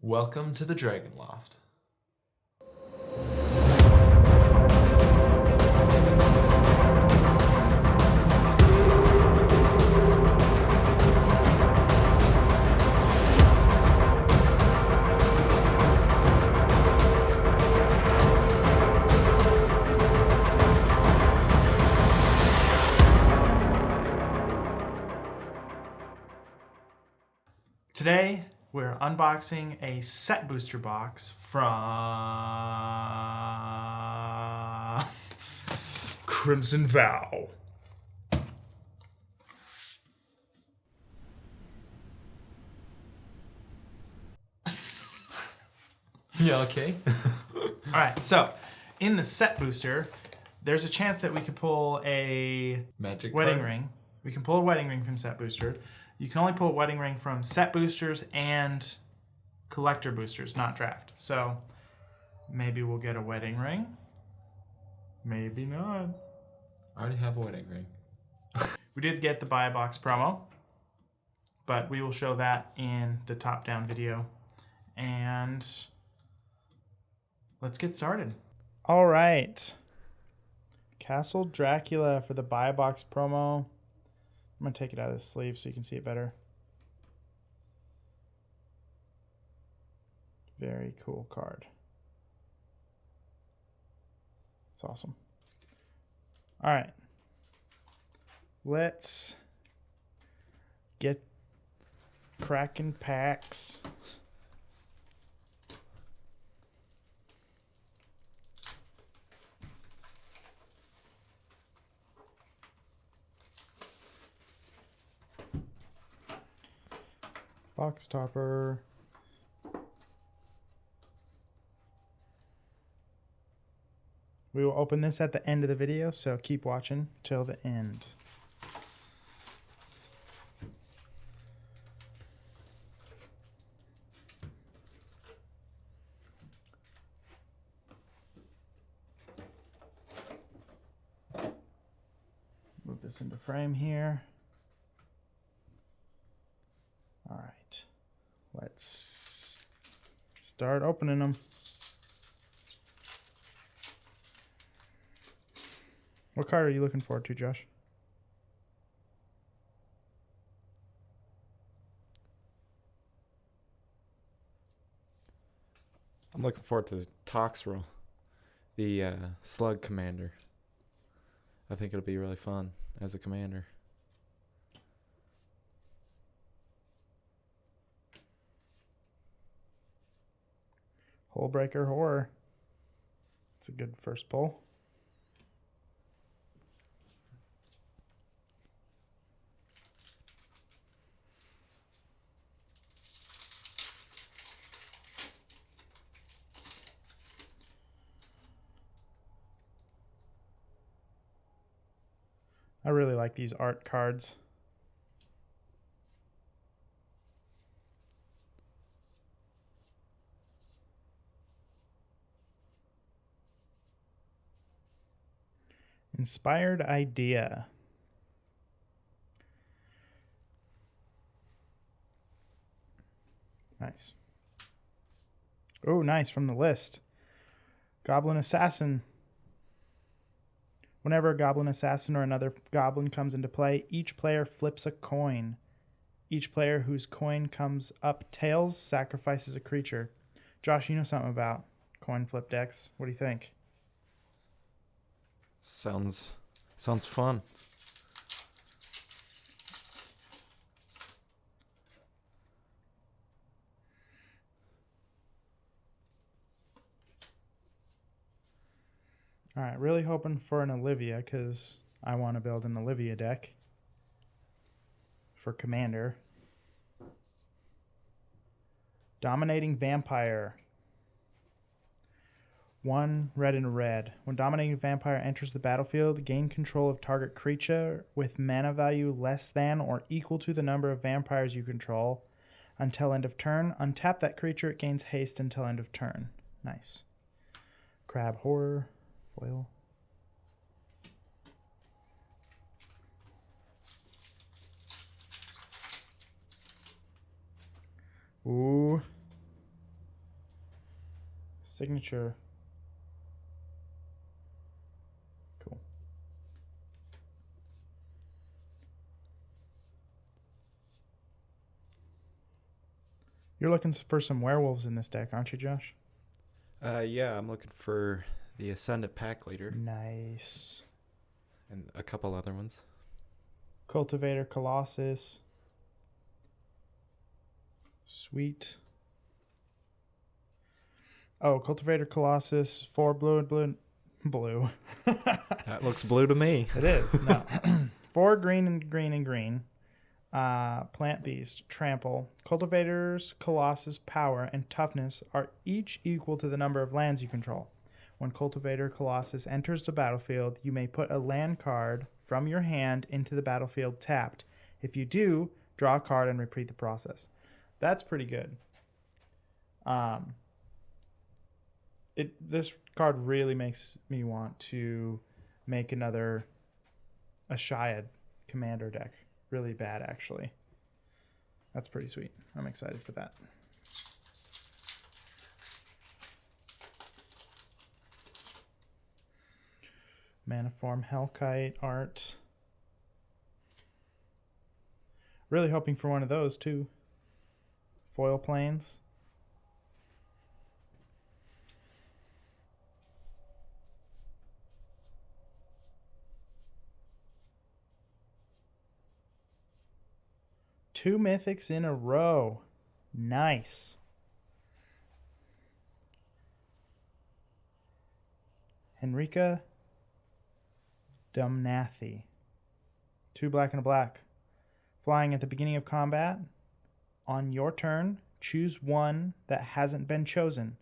Welcome to the Dragon Loft. Today, we're unboxing a set booster box from Crimson Vow. Yeah, okay. All right, so in the set booster, there's a chance that we could pull a Magic wedding card? ring. We can pull a wedding ring from set booster. You can only pull a wedding ring from set boosters and collector boosters, not draft. So maybe we'll get a wedding ring. Maybe not. I already have a wedding ring. We did get the buy a box promo, but we will show that in the top-down video. And let's get started. All right. Castle Dracula for the buy a box promo. I'm going to take it out of the sleeve so you can see it better. Very cool card. It's awesome. All right. Let's get cracking packs. Box topper. We will open this at the end of the video, so keep watching till the end. Move this into frame here. All right, let's start opening them. What card are you looking forward to, Josh? I'm looking forward to the Toxrill, the Slug Commander. I think it'll be really fun as a commander. Hullbreaker Horror. It's a good first pull. I really like these art cards. Inspired Idea. Nice. Oh, nice, from the list. Goblin Assassin. Whenever a Goblin Assassin or another goblin comes into play, each player flips a coin. Each player whose coin comes up tails sacrifices a creature. Josh, you know something about coin flip decks. What do you think? Sounds fun. All right, really hoping for an Olivia because I want to build an Olivia deck for Commander. Dominating Vampire. 1 red and red. When Dominating Vampire enters the battlefield, gain control of target creature with mana value less than or equal to the number of vampires you control until end of turn. Untap that creature, it gains haste until end of turn. Nice. Crab Horror. Foil. Ooh. Signature. Cool. You're looking for some werewolves in this deck, aren't you, Josh? Yeah, I'm looking for the Ascendant pack leader Nice. and a couple other ones. Cultivator Colossus. Sweet. Oh, Cultivator Colossus, 4 blue and blue. Blue. That looks blue to me. It is. No. 4 green and green and green. Plant Beast, Trample. Cultivator's Colossus power and toughness are each equal to the number of lands you control. When Cultivator Colossus enters the battlefield, you may put a land card from your hand into the battlefield tapped. If you do, draw a card and repeat the process. That's pretty good. This card really makes me want to make a Shiad commander deck. Really bad, actually. That's pretty sweet. I'm excited for that. Maniform Hellkite art. Really hoping for one of those, too. Foil planes. Two mythics in a row. Nice. Henrika Dumnathi. 2 black and a black. Flying at the beginning of combat. On your turn, choose one that hasn't been chosen.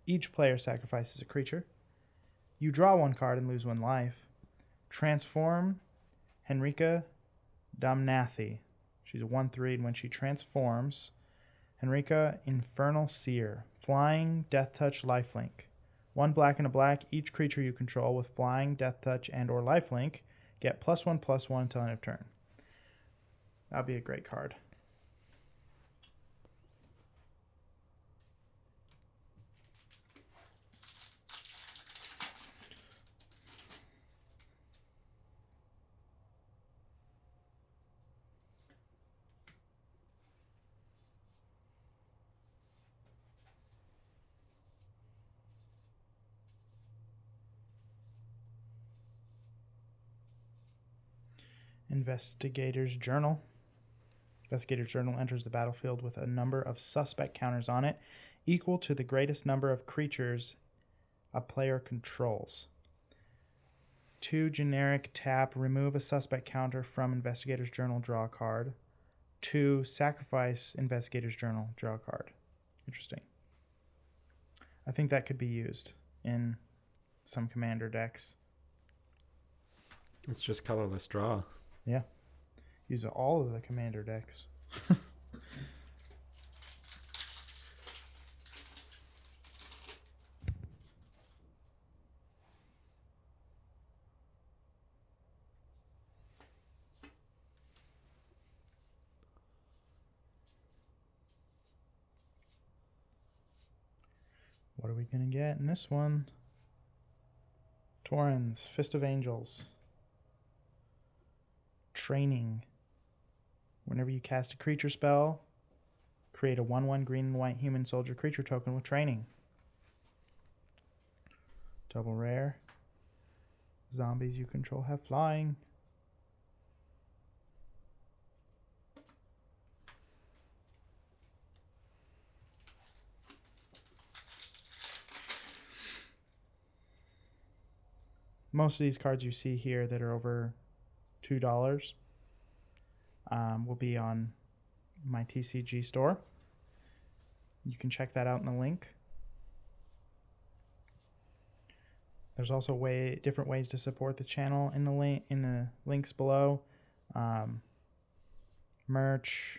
Each player sacrifices a creature. You draw 1 card and lose 1 life. Transform Henrika Dumnathi. She's a 1/3, and when she transforms, Henrika Infernal Seer. Flying, Death Touch, Lifelink. 1 black and a black. Each creature you control with Flying, Death Touch, and or Lifelink get +1/+1 until end of turn. That'd be a great card. Investigator's Journal. Investigator's Journal enters the battlefield with a number of suspect counters on it equal to the greatest number of creatures a player controls. 2 generic tap, remove a suspect counter from Investigator's Journal, draw a card. 2 sacrifice Investigator's Journal, draw a card. Interesting. I think that could be used in some commander decks. It's just colorless draw. Yeah. Use all of the commander decks. What are we going to get in this one? Torrens, Fist of Angels. Training. Whenever you cast a creature spell, create a 1/1 green and white human soldier creature token with training. Double rare. Zombies you control have flying. Most of these cards you see here that are over $2 will be on my TCG store. You can check that out in the link. There's also different ways to support the channel in the links below. Merch,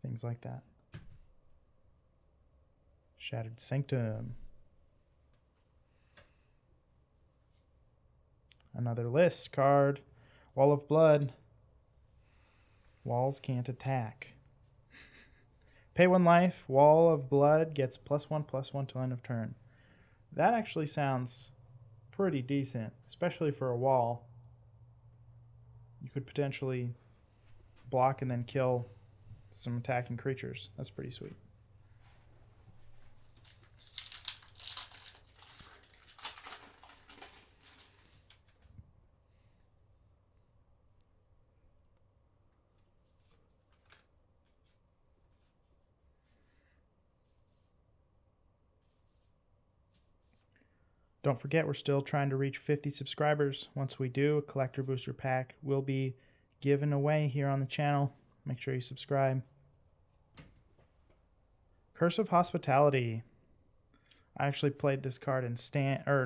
things like that. Shattered Sanctum. Another list card. Wall of Blood. Walls can't attack. Pay 1 life. Wall of Blood gets +1/+1 till end of turn. That actually sounds pretty decent, especially for a wall. You could potentially block and then kill some attacking creatures. That's pretty sweet. Don't forget, we're still trying to reach 50 subscribers. Once we do, a collector booster pack will be given away here on the channel. Make sure you subscribe. Curse of Hospitality. I actually played this card in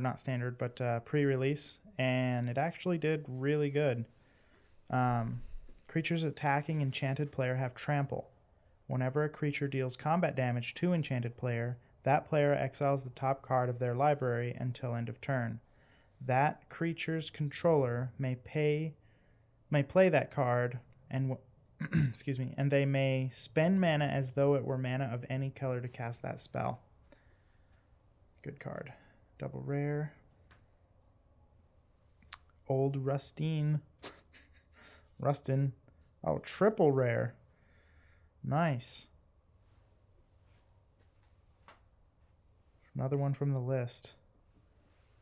not standard, but pre-release, and it actually did really good. Creatures attacking enchanted player have trample. Whenever a creature deals combat damage to enchanted player, that player exiles the top card of their library until end of turn. That creature's controller may play that card and excuse me, and they may spend mana as though it were mana of any color to cast that spell. Good card. Double rare. Old Rustin. Rustin. Oh, triple rare. Nice. Another one from the list.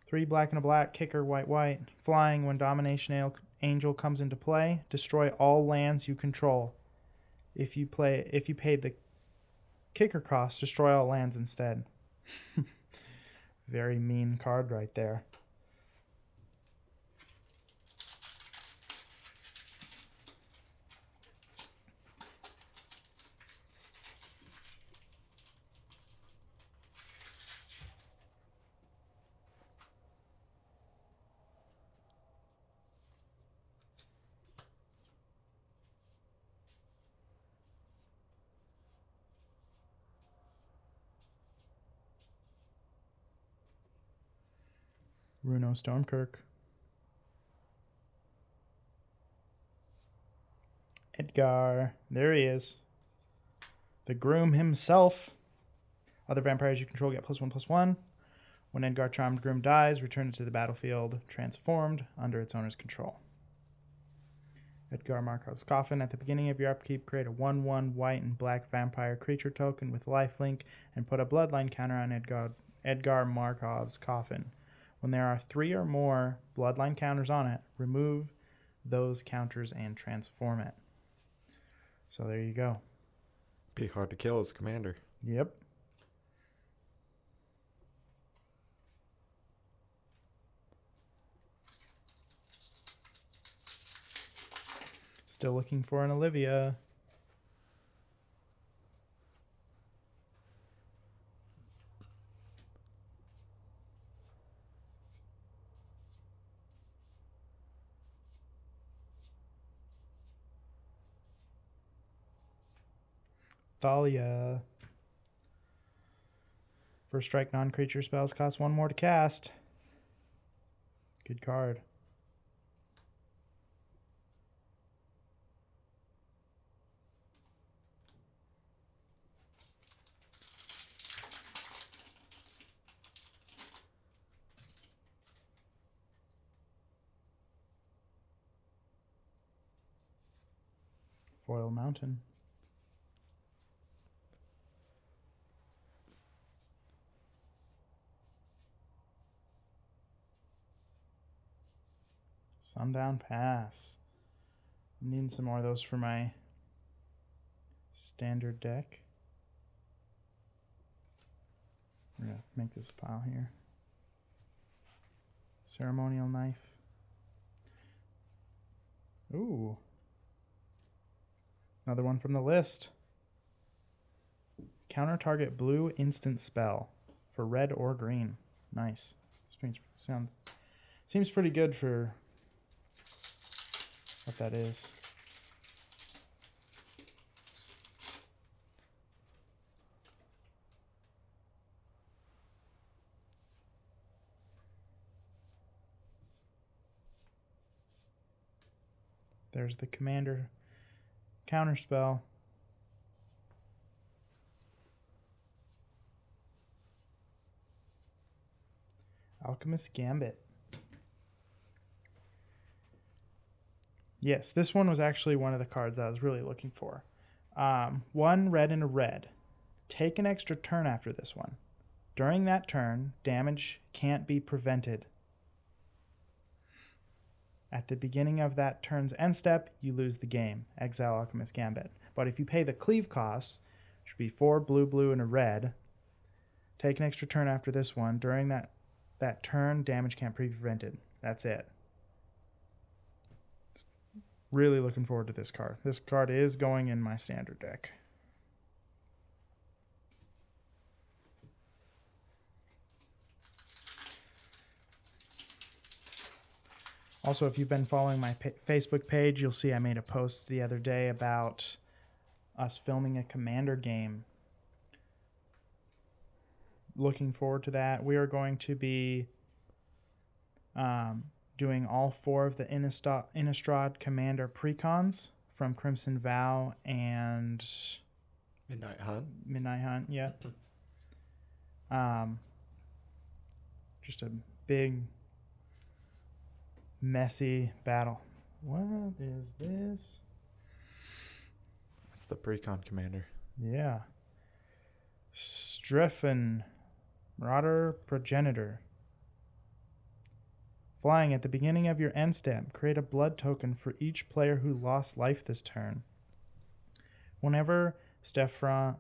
3 black and a black, kicker, white, white. Flying, when Domination Angel comes into play, destroy all lands you control. If you paid the kicker cost, destroy all lands instead. Very mean card right there. Runo Stormkirk. Edgar. There he is. The groom himself. Other vampires you control get +1/+1. When Edgar Charmed Groom dies, return it to the battlefield, transformed, under its owner's control. Edgar Markov's Coffin. At the beginning of your upkeep, create a 1/1 white and black vampire creature token with lifelink and put a bloodline counter on Edgar Markov's Coffin. When there are 3 or more bloodline counters on it, remove those counters and transform it. So there you go. Be hard to kill as commander. Yep. Still looking for an Olivia. Thalia. First strike non-creature spells cost 1 more to cast. Good card. Foil Mountain. Sundown Pass. I'm needing some more of those for my standard deck. I'm going to make this a pile here. Ceremonial Knife. Ooh. Another one from the list. Counter target blue instant spell for red or green. Nice. Seems pretty good for what that is. There's the commander counterspell. Alchemist Gambit. Yes, this one was actually one of the cards I was really looking for. 1 red and a red. Take an extra turn after this one. During that turn, damage can't be prevented. At the beginning of that turn's end step, you lose the game. Exile Alchemist Gambit. But if you pay the cleave cost, which would be 4 blue, blue, and a red, take an extra turn after this one. During that turn, damage can't be prevented. That's it. Really looking forward to this card. This card is going in my standard deck. Also, if you've been following my Facebook page, you'll see I made a post the other day about us filming a Commander game. Looking forward to that. We are going to be doing all 4 of the Innistrad Commander precons from Crimson Vow and Midnight Hunt. Midnight Hunt, yeah. Just a big, messy battle. What is this? That's the precon commander. Yeah. Streffen, Marauder Progenitor. Flying at the beginning of your end step, create a blood token for each player who lost life this turn. Whenever Streffen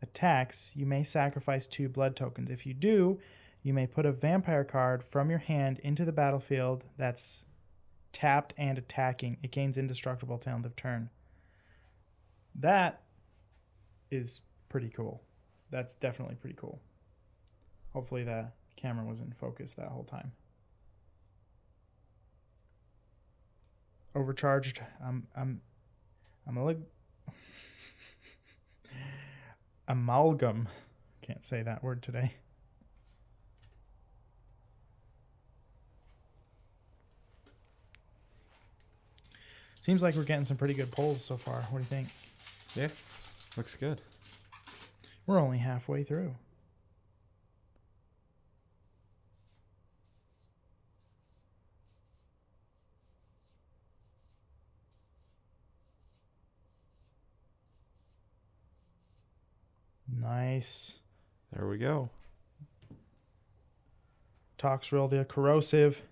attacks, you may sacrifice 2 blood tokens. If you do, you may put a vampire card from your hand into the battlefield that's tapped and attacking. It gains indestructible till end of turn. That is pretty cool. That's definitely pretty cool. Hopefully the camera was in focus that whole time. Overcharged. I'm a amalgam. Can't say that word today. Seems like we're getting some pretty good polls so far. What do you think? Yeah, looks good. We're only halfway through. Nice. There we go. Toxrill the Corrosive.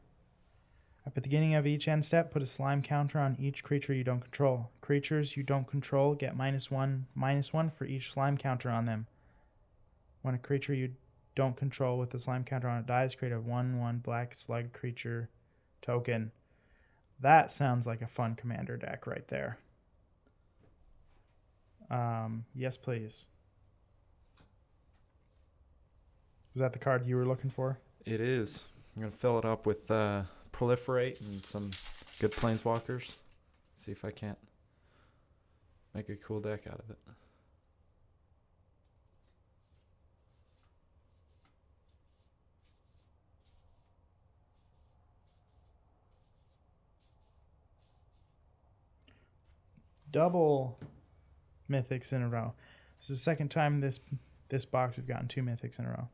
At the beginning of each end step, put a slime counter on each creature you don't control. Creatures you don't control get -1/-1 for each slime counter on them. When a creature you don't control with the slime counter on it dies, create a 1/1 black slug creature token. That sounds like a fun commander deck right there. Yes, please. Was that the card you were looking for? It is. I'm going to fill it up with Proliferate and some good Planeswalkers. See if I can't make a cool deck out of it. Double mythics in a row. This is the second time this box we've gotten 2 mythics in a row.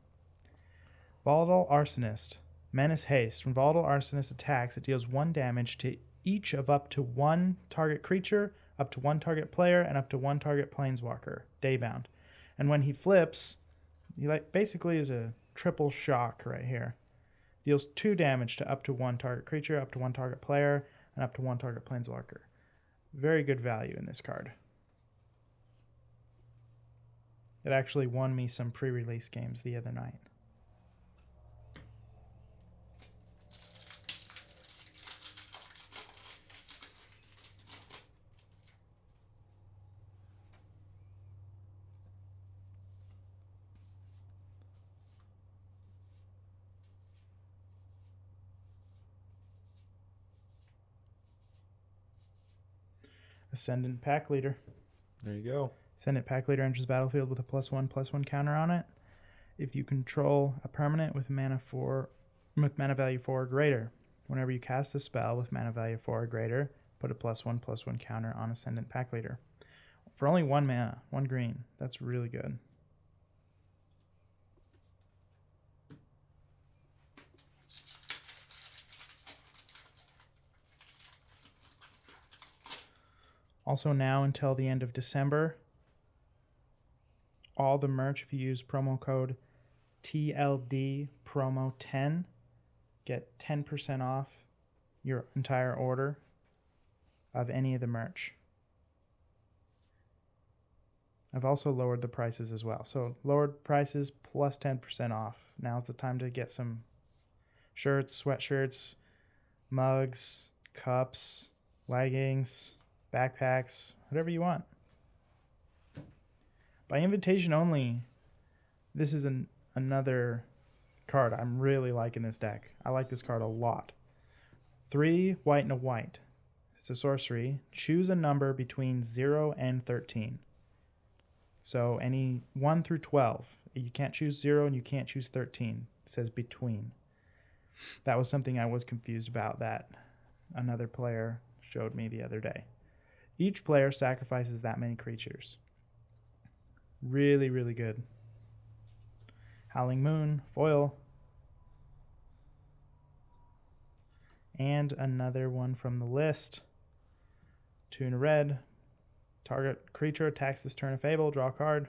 Volatile Arsonist. Menace Haste. When Volatile Arsonist attacks, it deals 1 damage to each of up to 1 target creature, up to 1 target player, and up to 1 target planeswalker, daybound. And when he flips, he basically is a triple shock right here. Deals 2 damage to up to 1 target creature, up to 1 target player, and up to 1 target planeswalker. Very good value in this card. It actually won me some pre-release games the other night. Ascendant Pack Leader. There you go. Ascendant Pack Leader enters the battlefield with a +1/+1 counter on it. If you control a permanent with mana value 4 or greater, whenever you cast a spell with mana value 4 or greater, put a +1/+1 counter on Ascendant Pack Leader. For only 1 mana, 1 green. That's really good. Also now until the end of December, all the merch, if you use promo code TLD promo 10, get 10% off your entire order of any of the merch. I've also lowered the prices as well. So lowered prices plus 10% off. Now's the time to get some shirts, sweatshirts, mugs, cups, leggings, backpacks, whatever you want. By invitation only, this is another card. I'm really liking this deck. I like this card a lot. 3 white and a white. It's a sorcery. Choose a number between 0 and 13. So any 1 through 12. You can't choose 0 and you can't choose 13. It says between. That was something I was confused about that another player showed me the other day. Each player sacrifices that many creatures. Really, really good. Howling Moon, foil. And another one from the list. 2 in a red. Target creature attacks this turn of Fable. Draw a card.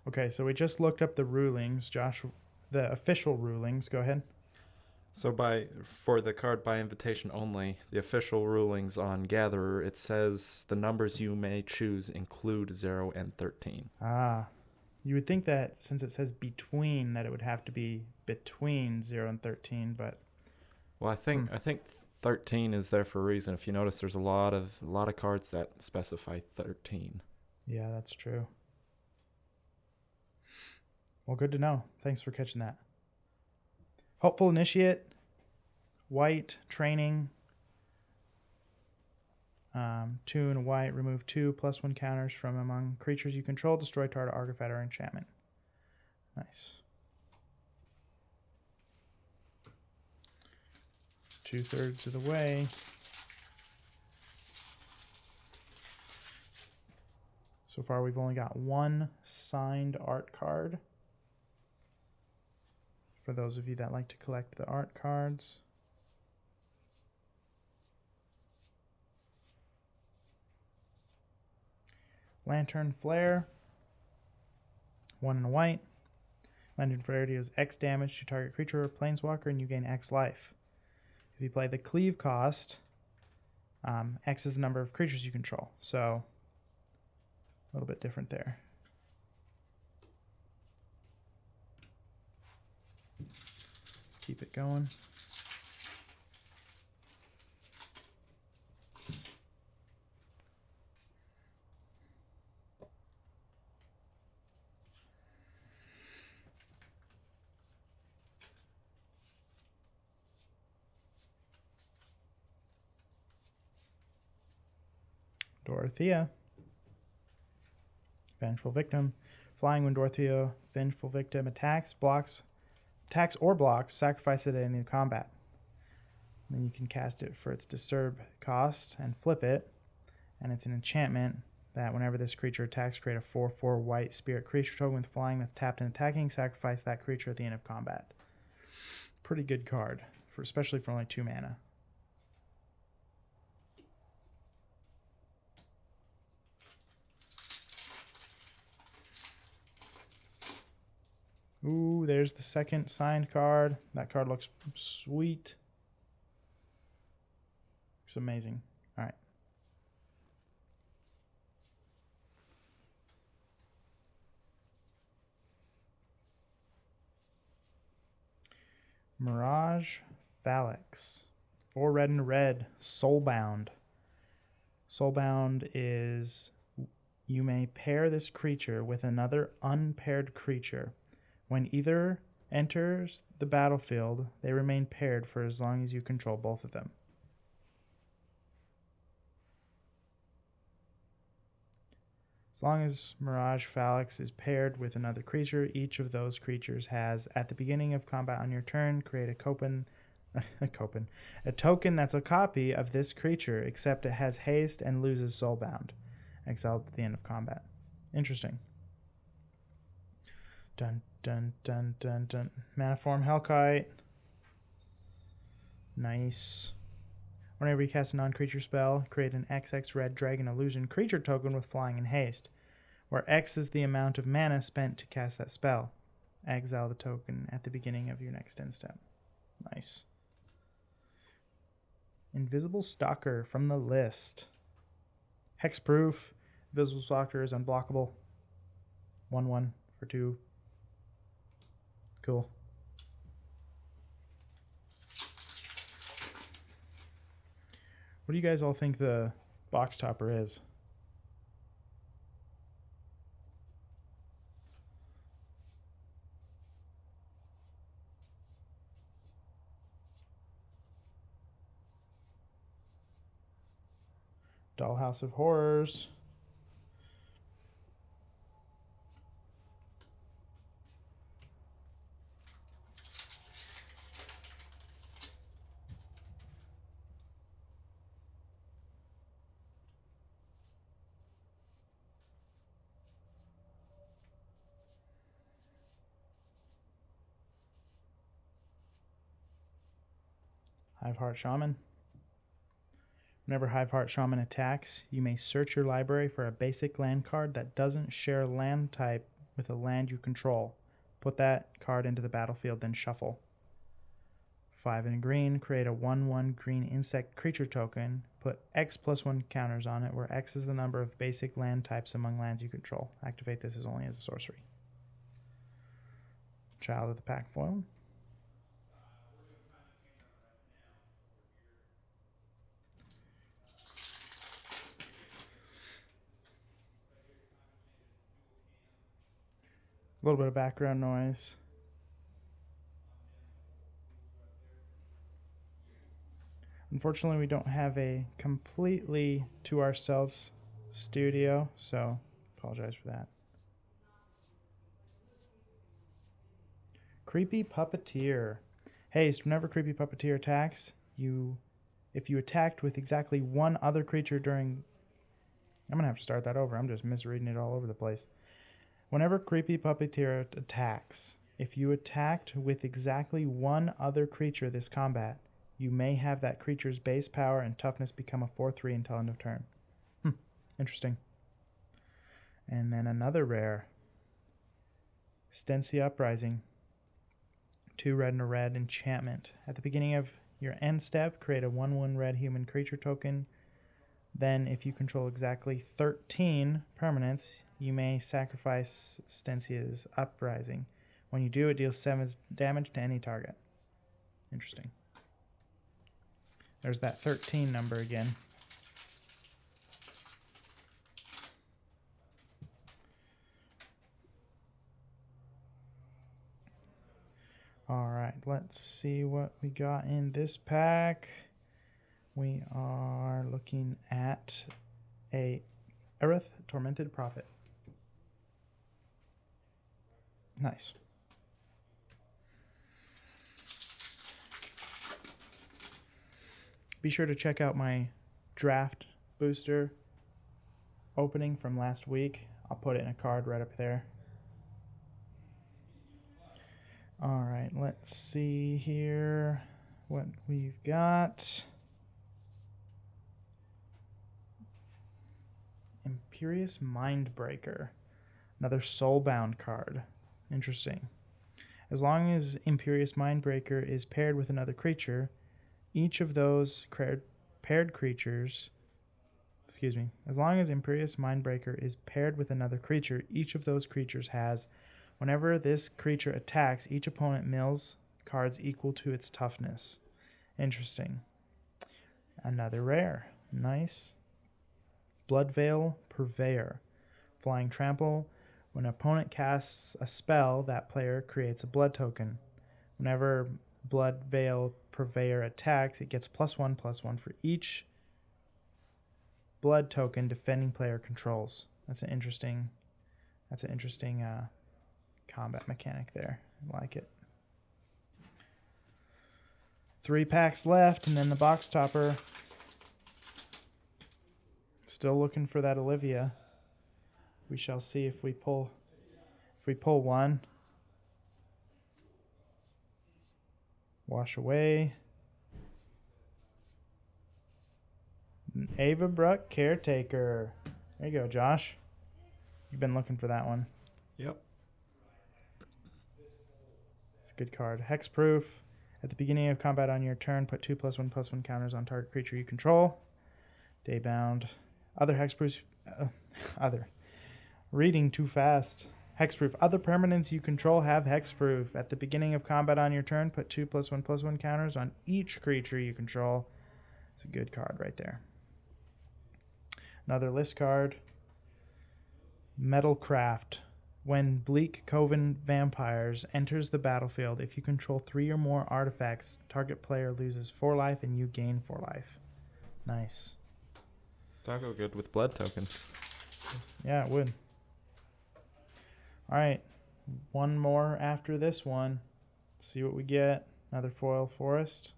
Okay, so we just looked up the rulings, Josh, the official rulings. Go ahead. So for the card by invitation only, the official rulings on Gatherer, it says the numbers you may choose include 0 and 13. Ah, you would think that since it says between, that it would have to be between 0 and 13, but... Well, I think 13 is there for a reason. If you notice, there's a lot of cards that specify 13. Yeah, that's true. Well, good to know. Thanks for catching that. Hopeful Initiate, white, training, 2 in a white, remove 2/+1 counters from among creatures you control, destroy target artifact or enchantment. Nice. 2/3 of the way. So far, we've only got 1 signed art card. For those of you that like to collect the art cards. Lantern Flare. 1 in a white. Lantern Flare deals X damage to target creature or planeswalker and you gain X life. If you play the cleave cost, X is the number of creatures you control. So, a little bit different there. Let's keep it going. Dorothea. Vengeful Victim. Flying when Dorothea, Vengeful Victim attacks or blocks, sacrifice it at the end of combat. Then you can cast it for its Disturb cost and flip it. And it's an enchantment that whenever this creature attacks, create a 4/4 white spirit creature token with flying that's tapped and attacking, sacrifice that creature at the end of combat. Pretty good card, especially for only 2 mana. Ooh, there's the second signed card. That card looks sweet. Looks amazing. All right. Mirage Phallics. 4 red and red. Soulbound. Soulbound is you may pair this creature with another unpaired creature. When either enters the battlefield, they remain paired for as long as you control both of them. As long as Mirage Phallics is paired with another creature, each of those creatures has, at the beginning of combat on your turn, create a A token that's a copy of this creature, except it has haste and loses soulbound. Exiled at the end of combat. Interesting. Dun dun dun dun dun. Maniform Hellkite. Nice. Whenever you cast a non-creature spell, create an XX red dragon illusion creature token with flying and haste, where X is the amount of mana spent to cast that spell. Exile the token at the beginning of your next end step. Nice. Invisible Stalker from the list. Hexproof. Invisible Stalker is unblockable. 1/1 for 2. Cool. What do you guys all think the box topper is? Dollhouse of Horrors. Hiveheart Shaman. Whenever Hiveheart Shaman attacks, you may search your library for a basic land card that doesn't share land type with a land you control. Put that card into the battlefield, then shuffle. 5 in green, create a 1/1 green insect creature token. Put X+1 counters on it, where X is the number of basic land types among lands you control. Activate this as only as a sorcery. Child of the Pack foil. A little bit of background noise. Unfortunately, we don't have a completely to ourselves studio, so apologize for that. Creepy Puppeteer. Haste. Whenever Creepy Puppeteer attacks, if you attacked with exactly one other creature during... I'm going to have to start that over. I'm just misreading it all over the place. Whenever Creepy Puppeteer attacks, if you attacked with exactly one other creature this combat, you may have that creature's base power and toughness become a 4/3 until end of turn. Interesting. And then another rare. Stensia Uprising. 2 red and a red enchantment. At the beginning of your end step, create a 1/1 red human creature token. Then, if you control exactly 13 permanents, you may sacrifice Stensia's Uprising. When you do, it deals 7 damage to any target. Interesting. There's that 13 number again. All right, let's see what we got in this pack. We are looking at a Aerith Tormented Prophet. Nice. Be sure to check out my draft booster opening from last week. I'll put it in a card right up there. All right, let's see here what we've got. Imperius Mindbreaker. Another soulbound card. Interesting. As long as Imperius Mindbreaker is paired with another creature, each of those paired creatures... As long as Imperius Mindbreaker is paired with another creature, each of those creatures has... Whenever this creature attacks, each opponent mills cards equal to its toughness. Interesting. Another rare. Nice. Bloodveil Purveyor. Flying Trample. When an opponent casts a spell, that player creates a blood token. Whenever Bloodveil Purveyor attacks, it gets +1/+1 for each blood token defending player controls. That's an interesting combat mechanic there. I like it. 3 packs left, and then the box topper. Still looking for that Olivia. We shall see if we pull one. Wash away. Ava Bruck, Caretaker. There you go, Josh. You've been looking for that one. Yep. It's a good card. Hexproof. At the beginning of combat on your turn, put 2+1/+1 counters on target creature you control. Daybound. Other hexproofs. Other. Reading too fast. Hexproof. Other permanents you control have hexproof. At the beginning of combat on your turn, put 2+1/+1 counters on each creature you control. It's a good card right there. Another list card. Metalcraft. When Bleak Coven Vampires enters the battlefield, if you control 3 or more artifacts, target player loses 4 life and you gain 4 life. Nice. That'll go good with blood tokens. Yeah, it would. All right. One more after this one. Let's see what we get. Another foil forest.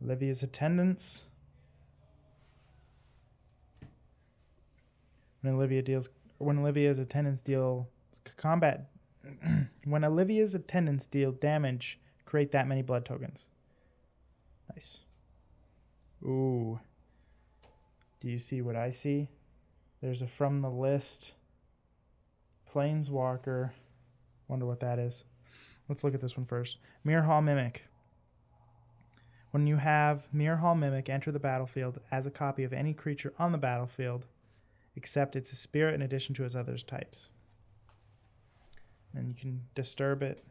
Olivia's Attendants. When Olivia's attendants deal combat when Olivia's attendants deal damage, create that many blood tokens. Nice. Ooh. Do you see what I see? There's a from the list Planeswalker. Wonder what that is. Let's look at this one first. Mirror Hall Mimic. When you have Mirror Hall Mimic enter the battlefield as a copy of any creature on the battlefield, except it's a spirit in addition to its other types. And you can disturb it.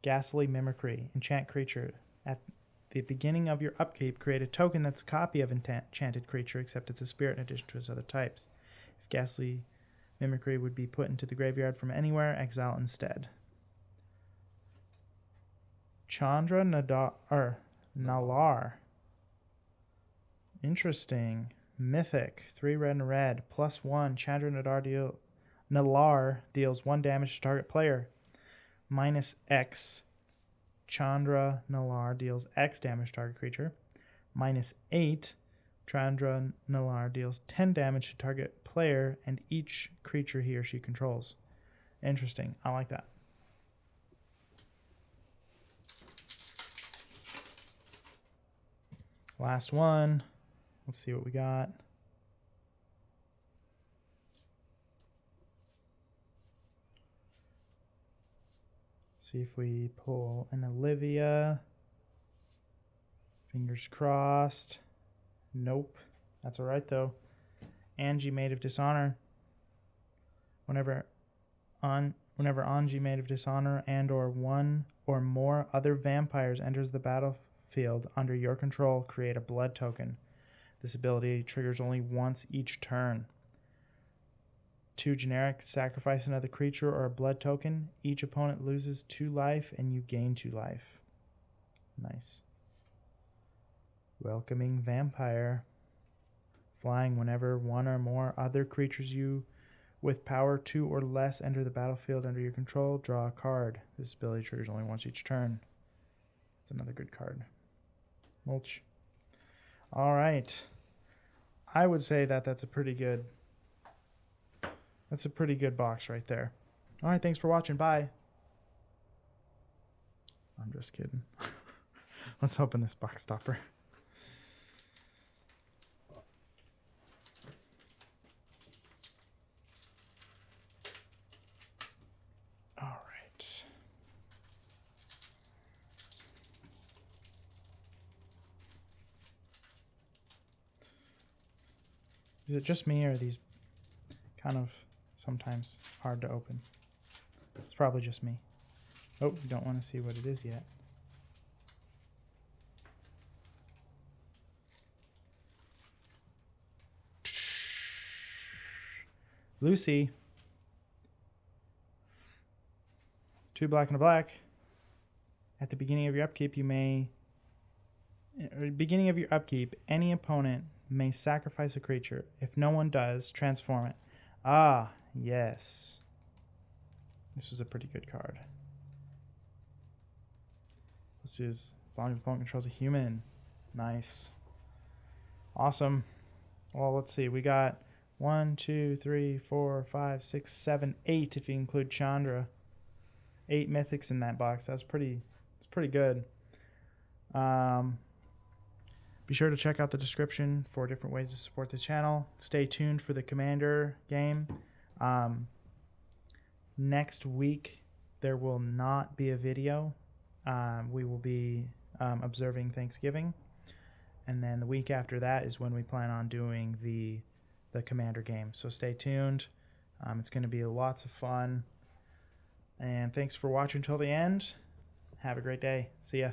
Ghastly Mimicry. Enchant creature. At the beginning of your upkeep, create a token that's a copy of enchanted creature, except it's a spirit in addition to its other types. If Ghastly Mimicry would be put into the graveyard from anywhere, exile instead. Chandra Nalar. Interesting. Mythic. 3 red and red. +1. Chandra Nalar deals 1 damage to target player. -X. Chandra Nalar deals X damage to target creature. -8. Chandra Nalar deals 10 damage to target player and each creature he or she controls. Interesting. I like that. Last one. Let's see what we got. See if we pull an Olivia. Fingers crossed. Nope. That's all right, though. Angie, Maid of Dishonor. Whenever Angie, Maid of Dishonor, and or one or more other vampires enters the battlefield under your control, create a blood token. This ability triggers only once each turn. 2 generic, sacrifice another creature or a blood token. Each opponent loses 2 life and you gain 2 life. Nice. Welcoming Vampire. Flying whenever one or more other creatures you with power 2 or less enter the battlefield under your control, draw a card. This ability triggers only once each turn. That's another good card. Mulch. All right. I would say that's a pretty good box right there. All right, thanks for watching. Bye. I'm just kidding. Let's open this box topper. All right. Is it just me or are these kind of sometimes hard to open? It's probably just me. Oh, you don't want to see what it is yet. Lucy. 2 black and a black. At the beginning of your upkeep, any opponent may sacrifice a creature. If no one does, transform it. Ah, Yes. This was a pretty good card. Let's use as long as the opponent controls a human. Nice. Awesome. Well, let's see. We got 1, 2, 3, 4, 5, 6, 7, 8 if you include Chandra. 8 mythics in that box. It's pretty good. Be sure to check out the description for different ways to support the channel. Stay tuned for the Commander game. Next week, there will not be a video. We will be observing Thanksgiving. And then the week after that is when we plan on doing the Commander game. So stay tuned. It's going to be lots of fun. And thanks for watching till the end. Have a great day. See ya.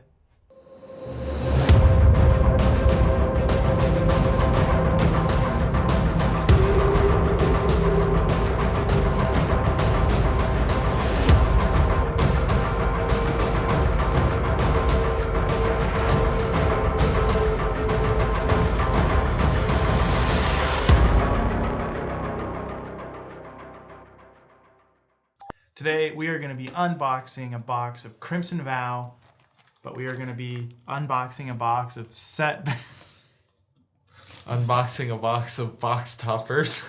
Today we are going to be unboxing a box of Crimson Vow, but we are going to be unboxing a box of Unboxing a box of box toppers.